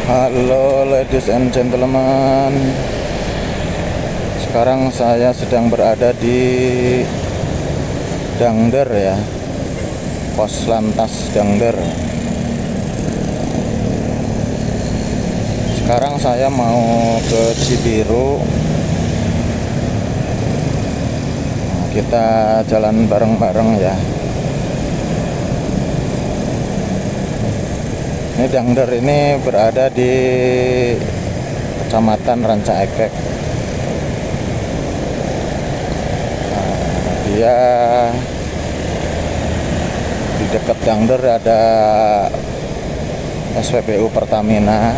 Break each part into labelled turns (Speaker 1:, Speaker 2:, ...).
Speaker 1: Halo ladies and gentlemen. Sekarang saya sedang berada di Dangder ya, Pos Lantas Dangder. Sekarang saya mau ke Cibiru. Kita jalan bareng-bareng ya. Ini Dangder ini berada di Kecamatan Ranca Ekek. Dia di dekat Dangder ada SPBU Pertamina.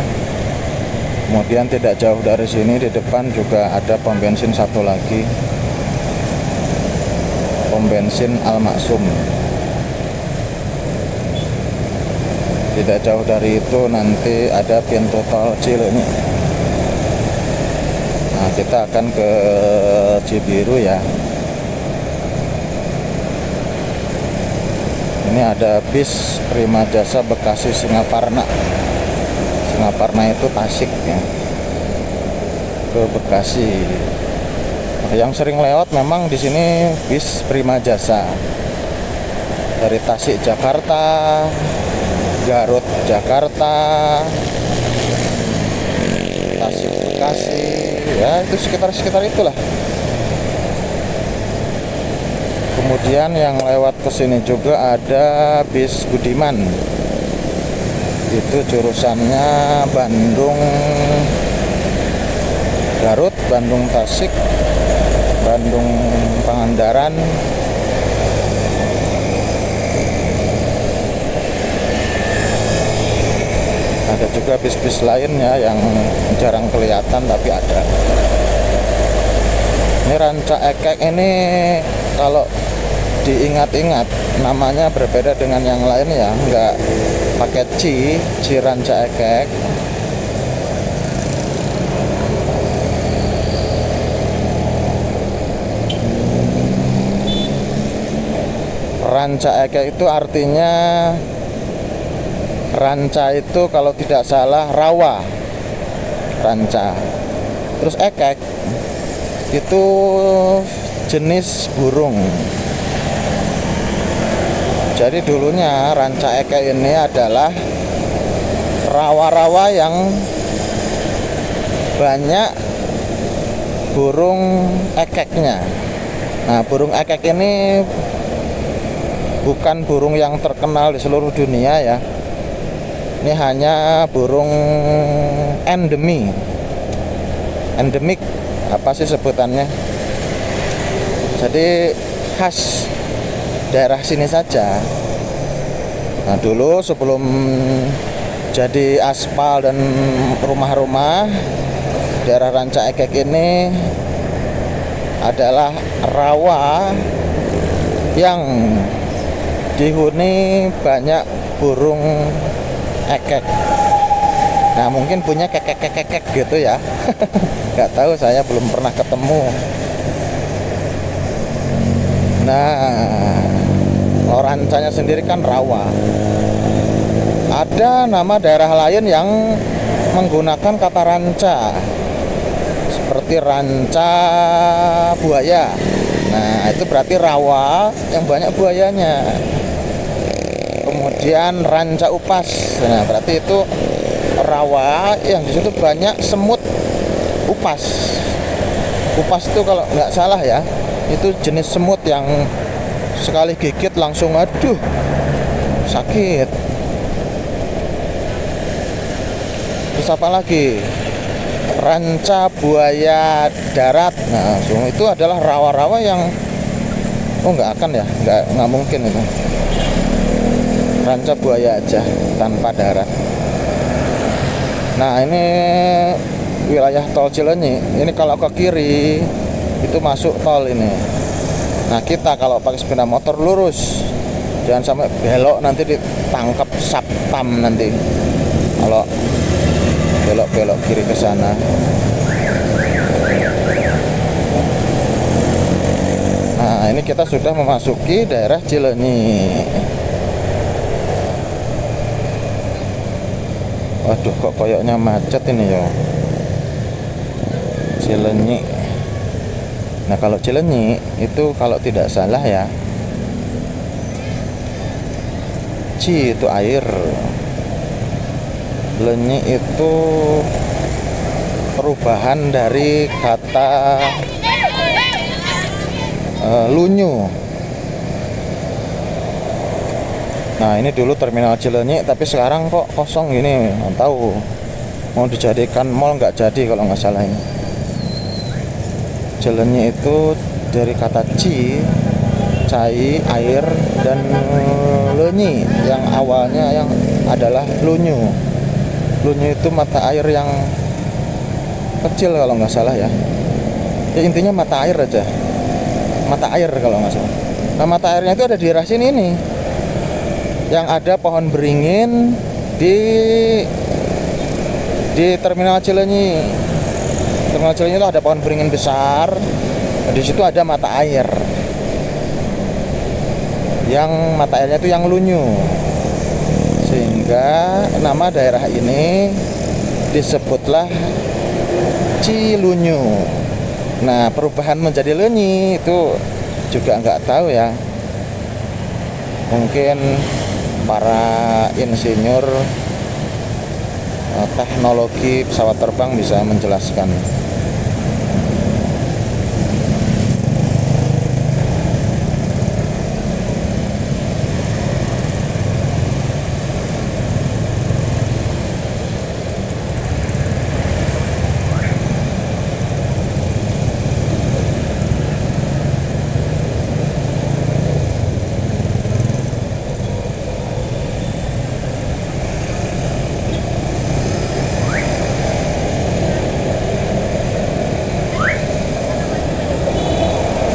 Speaker 1: Kemudian tidak jauh dari sini di depan juga ada pom bensin satu lagi, pom bensin Al Maksum. Tidak jauh dari itu nanti ada pintu tol Cileunyi. Nah, kita akan ke Cibiru ya. Ini ada bis Prima Jasa Bekasi Singaparna. Singaparna itu Tasik ya, ke Bekasi. Yang sering lewat memang di sini bis Prima Jasa dari Tasik Jakarta, Garut Jakarta, Tasik Bekasi, ya itu sekitar itulah. Kemudian yang lewat ke sini juga ada bis Budiman. Itu jurusannya Bandung Garut, Bandung Tasik, Bandung Pangandaran. Ada juga bis-bis lainnya yang jarang kelihatan tapi ada. Ini Ranca Ekek ini kalau diingat-ingat namanya berbeda dengan yang lain ya, nggak pakai Ci Ranca Ekek. Ranca Ekek itu artinya, ranca itu kalau tidak salah rawa, ranca. Terus ekek itu jenis burung. Jadi dulunya Ranca Ekek ini adalah rawa-rawa yang banyak burung ekeknya. Nah, burung ekek ini bukan burung yang terkenal di seluruh dunia ya. Ini hanya burung endemik. Apa sih sebutannya? Jadi khas daerah sini saja. Nah, dulu sebelum jadi aspal dan rumah-rumah, daerah Ranca Ekek ini adalah rawa yang dihuni banyak burung ekek. Nah, mungkin punya kekek gitu ya. Nggak tahu, saya belum pernah ketemu. Nah, kalau rancanya sendiri kan rawa. Ada nama daerah lain yang menggunakan kata ranca, seperti Ranca Buaya. Nah, itu berarti rawa yang banyak buayanya. Kemudian Ranca Upas. Nah, berarti itu rawa yang di situ banyak semut upas. Upas itu kalau nggak salah ya, itu jenis semut yang sekali gigit langsung aduh sakit. Terus apa lagi? Ranca Buaya Darat. Nah, itu adalah rawa-rawa yang nggak akan ya, nggak mungkin itu. Ranca Buaya aja tanpa darat. Nah, ini wilayah tol Cileunyi. Ini kalau ke kiri itu masuk tol ini. Nah, kita kalau pakai sepeda motor lurus, jangan sampai belok nanti ditangkap satpam nanti kalau belok kiri ke sana. Nah, ini kita sudah memasuki daerah Cileunyi. Waduh, kok koyoknya macet ini ya. Cilenyi. Nah, kalau Cilenyi itu kalau tidak salah ya, Ci itu air, Lenyi itu perubahan dari kata lunyu. Nah, ini dulu terminal Cilenyi, tapi sekarang kok kosong gini, nggak tahu. Mau dijadikan mall nggak jadi kalau nggak salah ini. Cilenyi itu dari kata ci, cai, air, dan lenyi yang awalnya yang adalah lunyu. Lunyu itu mata air yang kecil kalau nggak salah ya. Ya intinya mata air aja. Mata air kalau nggak salah. Nah, mata airnya itu ada di daerah sini nih. Yang ada pohon beringin di terminal Cilenyi. Terminal Cilenyi itu ada pohon beringin besar. Di situ ada mata air. Yang mata airnya itu yang lunyu. Sehingga nama daerah ini disebutlah Cilunyu. Nah, perubahan menjadi Lenyi itu juga nggak tahu ya. Mungkin para insinyur teknologi pesawat terbang bisa menjelaskan.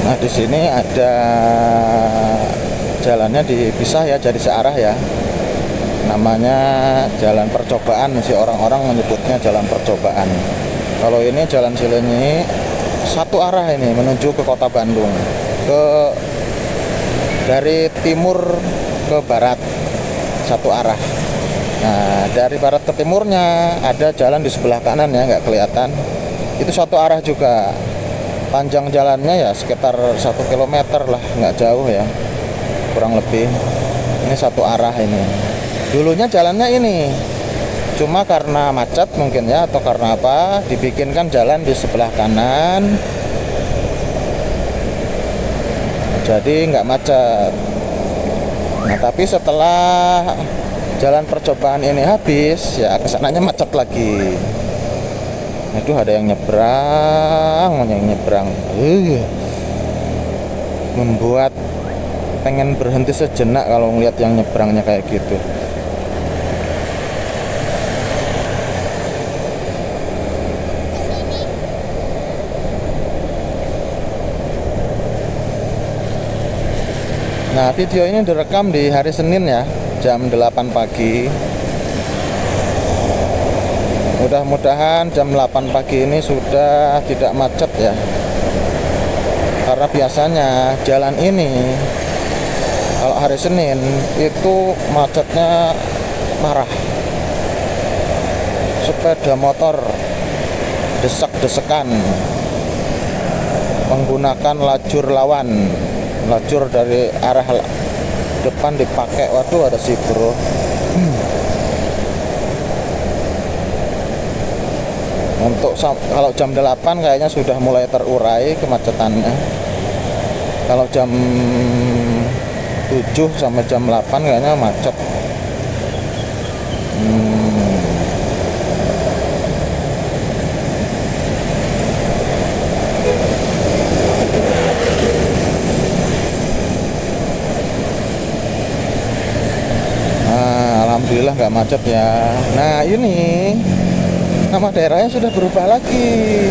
Speaker 1: Nah, di sini ada jalannya dipisah ya, jadi searah ya. Namanya jalan percobaan, sih orang-orang menyebutnya jalan percobaan. Kalau ini jalan Cilenyi satu arah ini menuju ke kota Bandung, dari timur ke barat satu arah. Nah, dari barat ke timurnya ada jalan di sebelah kanan ya, nggak kelihatan. Itu satu arah juga. Panjang jalannya ya sekitar 1 kilometer lah, nggak jauh ya, kurang lebih. Ini satu arah ini. Dulunya jalannya ini, cuma karena macet mungkin ya, atau karena apa, dibikinkan jalan di sebelah kanan, jadi nggak macet. Nah, tapi setelah jalan percobaan ini habis, ya kesananya macet lagi. Aduh, ada yang nyebrang. Membuat pengen berhenti sejenak kalau ngeliat yang nyebrangnya kayak gitu. Nah, video ini direkam di hari Senin ya, jam 8 pagi. Mudah-mudahan jam 8 pagi ini sudah tidak macet ya. Karena biasanya jalan ini kalau hari Senin itu macetnya parah. Sepeda motor desek-desekan menggunakan lajur lawan. Lajur dari arah depan dipakai. Waduh, ada si bro. Untuk kalau jam 8 kayaknya sudah mulai terurai kemacetannya. Kalau jam 7 sampai jam 8 kayaknya macet. Nah, alhamdulillah nggak macet ya. Nah, ini nama daerahnya sudah berubah lagi.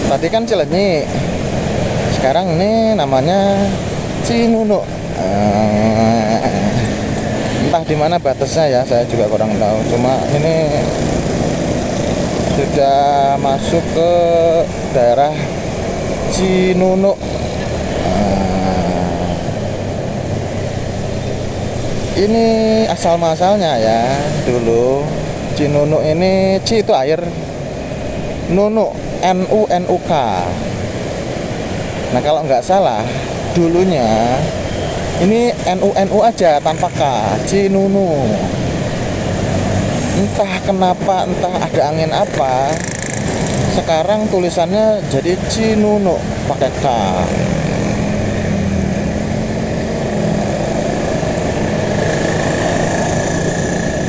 Speaker 1: Tadi kan Cilenyi, sekarang ini namanya Cinunuk. Entah di mana batasnya ya, saya juga kurang tahu. Cuma ini sudah masuk ke daerah Cinunuk. Ini asal masalnya ya, dulu Cinunuk ini, Ci itu air, Nunuk NUNUK. Nah kalau nggak salah dulunya ini NUNU aja tanpa K, Cinunuk. Entah kenapa, entah ada angin apa, sekarang tulisannya jadi Cinunuk pakai K.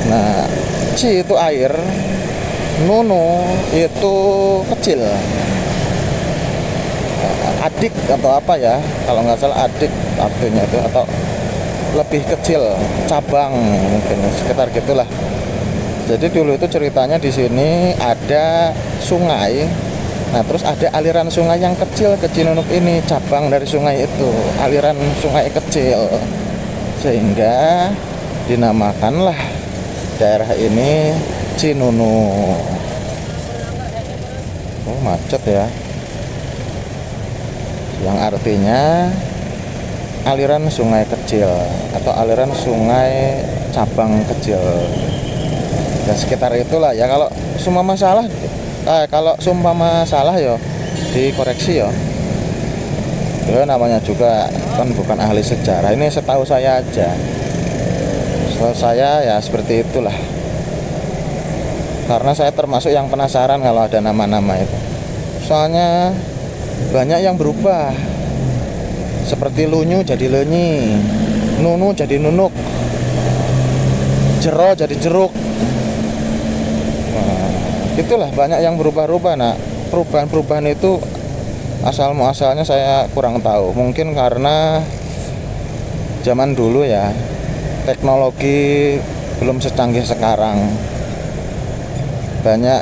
Speaker 1: Nah, Ci itu air, Nunu itu kecil, adik atau apa ya, kalau nggak salah adik artinya itu, atau lebih kecil, cabang mungkin sekitar gitulah. Jadi dulu itu ceritanya di sini ada sungai. Nah terus ada aliran sungai yang kecil ke Cinunuk ini, cabang dari sungai itu, aliran sungai kecil, sehingga dinamakanlah daerah ini Cinunuk. Oh macet ya, yang artinya aliran sungai kecil atau aliran sungai cabang kecil. Dan sekitar itulah ya. Kalau seumpama masalah, kalau seumpama salah yo dikoreksi yo. Ya namanya juga kan bukan ahli sejarah. Ini setahu saya aja. Setahu saya ya seperti itulah. Karena saya termasuk yang penasaran kalau ada nama-nama itu. Soalnya banyak yang berubah. Seperti lunyu jadi lenyi, nunu jadi nunuk, jero jadi jeruk. Nah, itulah banyak yang berubah-ubah. Nah, perubahan-perubahan itu asal muasalnya saya kurang tahu. Mungkin karena zaman dulu ya teknologi belum secanggih sekarang. Banyak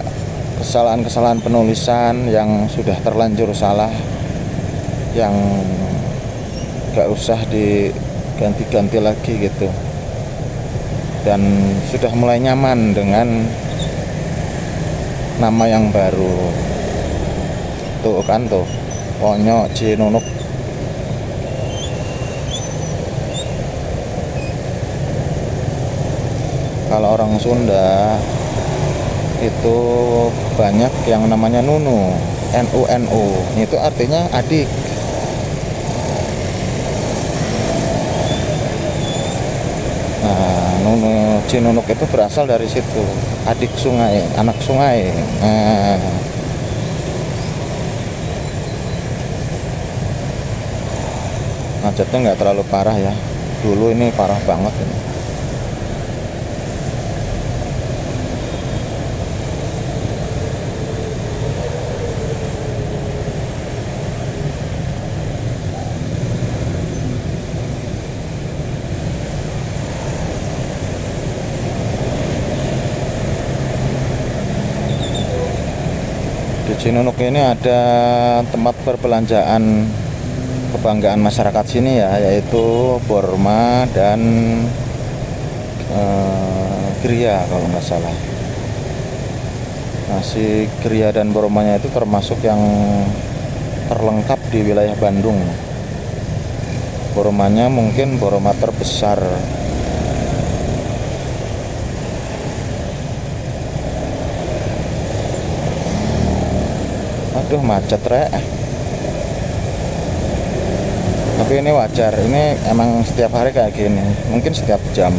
Speaker 1: kesalahan-kesalahan penulisan yang sudah terlanjur salah, yang gak usah diganti-ganti lagi gitu, dan sudah mulai nyaman dengan nama yang baru. Tuh kan tuh Ponyo Cinunuk. Kalau orang Sunda itu banyak yang namanya Nunu, NUNU, itu artinya adik. Nah, Nunu Cinunuk itu berasal dari situ, adik sungai, anak sungai. Nah, macetnya nggak terlalu parah ya. Dulu ini parah banget ini. Di Cinunuk ini ada tempat perbelanjaan kebanggaan masyarakat sini ya, yaitu Borma dan Gria kalau nggak salah. Nah, si Gria dan Bormanya itu termasuk yang terlengkap di wilayah Bandung. Bormanya mungkin Borma terbesar. Aduh macet rek. Tapi ini wajar, ini emang setiap hari kayak gini, mungkin setiap jam.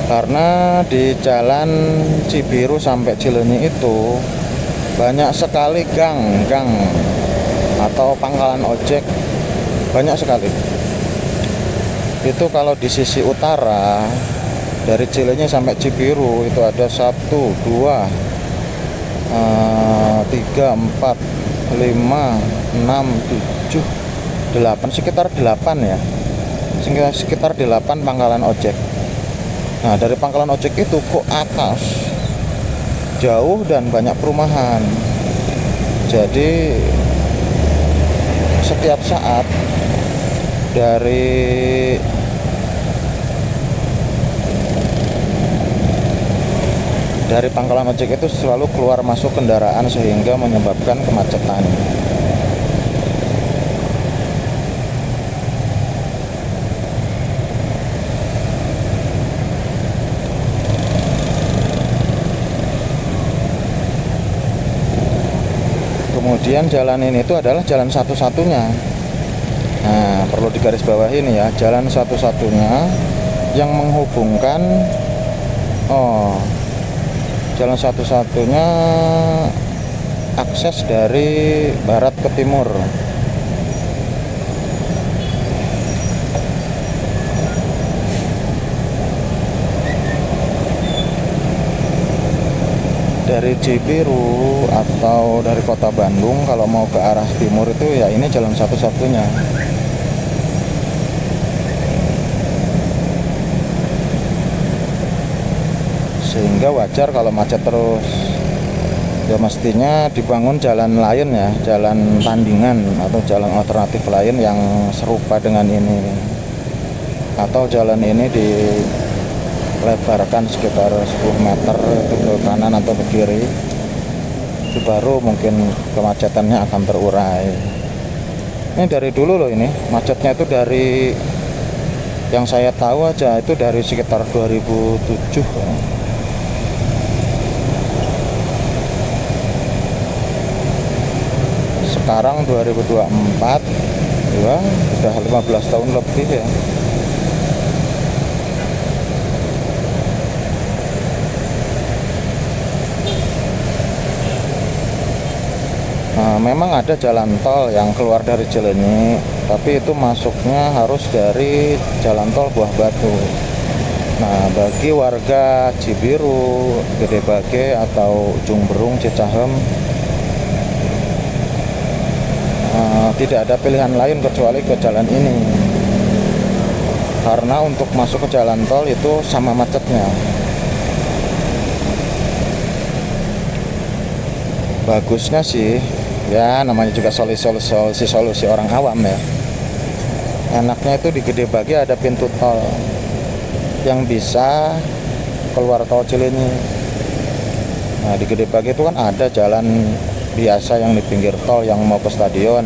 Speaker 1: Karena di jalan Cibiru sampai Cileunyi itu banyak sekali gang atau pangkalan ojek, banyak sekali. Itu kalau di sisi utara dari Cileunyi sampai Cibiru itu ada 1, 2, 3, 4, 5, 6, 7, 8, sekitar 8 ya. Sekitar 8 pangkalan ojek. Nah dari pangkalan ojek itu ke atas jauh dan banyak perumahan. Jadi setiap saat dari pangkalan ojek itu selalu keluar masuk kendaraan sehingga menyebabkan kemacetan. Kemudian jalan ini itu adalah jalan satu-satunya. Nah, perlu digarisbawahi ini ya, jalan satu-satunya yang menghubungkan jalan satu-satunya akses dari barat ke timur. Dari Cibiru atau dari kota Bandung kalau mau ke arah timur itu ya ini jalan satu-satunya. Sehingga wajar kalau macet terus. Ya mestinya dibangun jalan lain ya, jalan tandingan atau jalan alternatif lain yang serupa dengan ini. Atau jalan ini dilebarkan sekitar 10 meter itu ke kanan atau ke kiri. Itu baru mungkin kemacetannya akan terurai. Ini dari dulu loh, ini macetnya itu dari yang saya tahu aja itu dari sekitar 2007. Sekarang 2024 ya, sudah 15 tahun lebih ya. Nah, memang ada jalan tol yang keluar dari Cileunyi, tapi itu masuknya harus dari jalan tol Buah Batu. Nah, bagi warga Cibiru, Gede Bage atau Ujung Berung, Cicahem, tidak ada pilihan lain kecuali ke jalan ini, karena untuk masuk ke jalan tol itu sama macetnya. Bagusnya sih ya, namanya juga solusi orang awam ya, enaknya itu di Gede Bage ada pintu tol yang bisa keluar tol Cileunyi. Nah, di Gede Bage itu kan ada jalan biasa yang di pinggir tol yang mau ke stadion.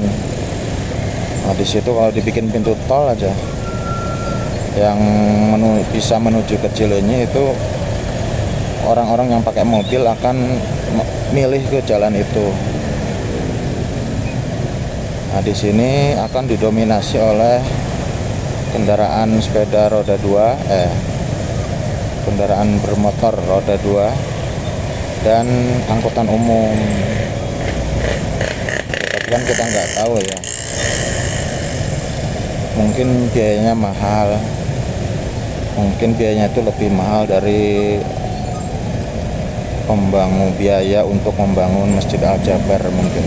Speaker 1: Nah, di situ kalau dibikin pintu tol aja yang bisa menuju ke Cileunyi, itu orang-orang yang pakai mobil akan milih ke jalan itu. Nah, di sini akan didominasi oleh kendaraan sepeda roda 2, kendaraan bermotor roda 2 dan angkutan umum. Tapi kan kita nggak tahu ya, mungkin biayanya mahal, mungkin biayanya itu lebih mahal dari biaya untuk membangun Masjid Al-Jabar mungkin,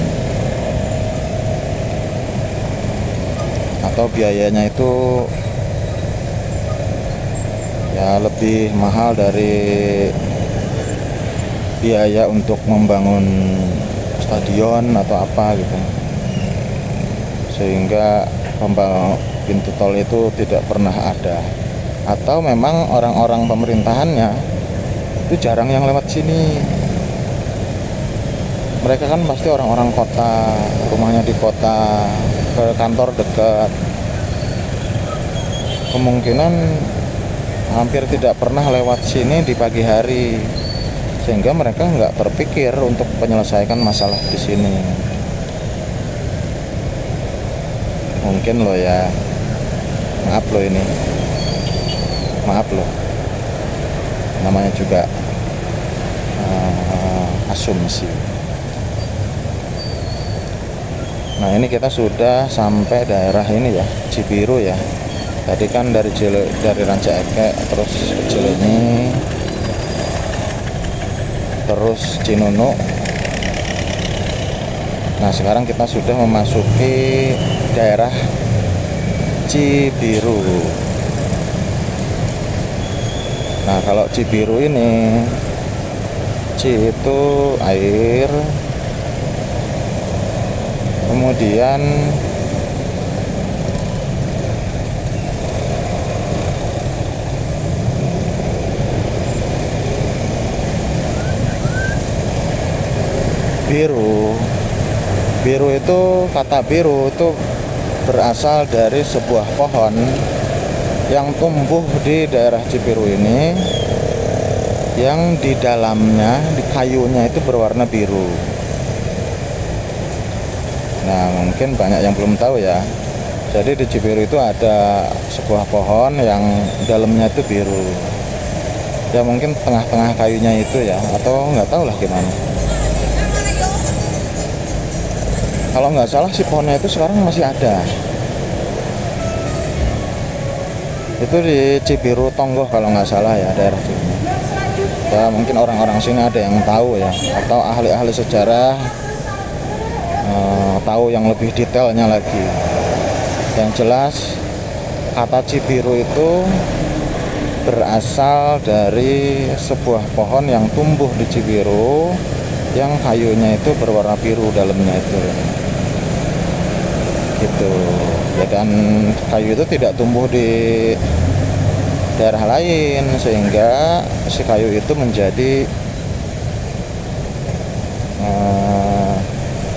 Speaker 1: atau biayanya itu ya lebih mahal dari biaya untuk membangun stadion atau apa gitu, sehingga pembangunan pintu tol itu tidak pernah ada, atau memang orang-orang pemerintahannya itu jarang yang lewat sini. Mereka kan pasti orang-orang kota, rumahnya di kota, ke kantor dekat, kemungkinan hampir tidak pernah lewat sini di pagi hari, sehingga mereka nggak terpikir untuk menyelesaikan masalah di sini. Mungkin loh ya, maaf loh ini, maaf loh, namanya juga asumsi. Nah, ini kita sudah sampai daerah ini ya, Cibiru ya. Tadi kan dari Rancaekek terus ke Cileunyi, terus Cinunuk. Nah, sekarang kita sudah memasuki daerah Cibiru. Nah, kalau Cibiru ini, Ci itu air, Kemudian biru. Biru itu, kata biru itu berasal dari sebuah pohon yang tumbuh di daerah Cibiru ini, yang di dalamnya, di kayunya itu berwarna biru. Nah, mungkin banyak yang belum tahu ya. Jadi di Cibiru itu ada sebuah pohon yang dalamnya itu biru. Ya mungkin tengah-tengah kayunya itu ya, atau nggak tahu lah gimana. Kalau nggak salah si pohonnya itu sekarang masih ada. Itu di Cibiru Tonggoh kalau nggak salah ya, daerah Cibiru. Ya mungkin orang-orang sini ada yang tahu ya, atau ahli-ahli sejarah tahu yang lebih detailnya lagi. Yang jelas kata Cibiru itu berasal dari sebuah pohon yang tumbuh di Cibiru, yang kayunya itu berwarna biru dalamnya itu gitu ya. Dan kayu itu tidak tumbuh di daerah lain, sehingga si kayu itu menjadi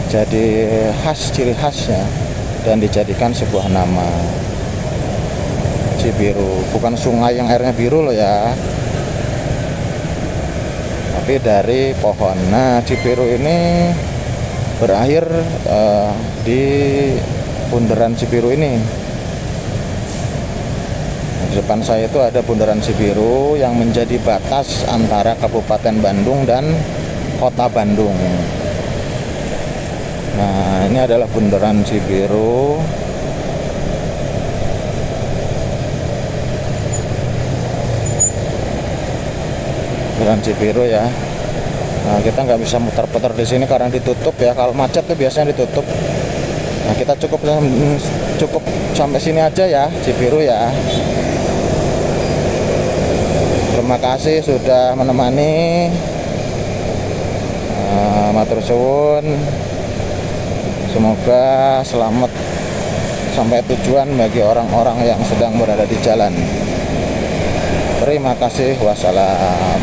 Speaker 1: jadi khas, ciri khasnya, dan dijadikan sebuah nama Cibiru. Bukan sungai yang airnya biru loh ya, tapi dari pohon. Nah, Cibiru ini berakhir di bundaran Cibiru ini. Di depan saya itu ada bundaran Cibiru yang menjadi batas antara Kabupaten Bandung dan Kota Bandung. Nah, ini adalah bundaran Cibiru. Bundaran Cibiru ya. Nah, kita nggak bisa muter-puter di sini karena ditutup ya. Kalau macet tuh biasanya ditutup. Nah, kita cukup sampai sini aja ya, Cibiru ya. Terima kasih sudah menemani. Matur suwun. Semoga selamat sampai tujuan bagi orang-orang yang sedang berada di jalan. Terima kasih. Wassalam.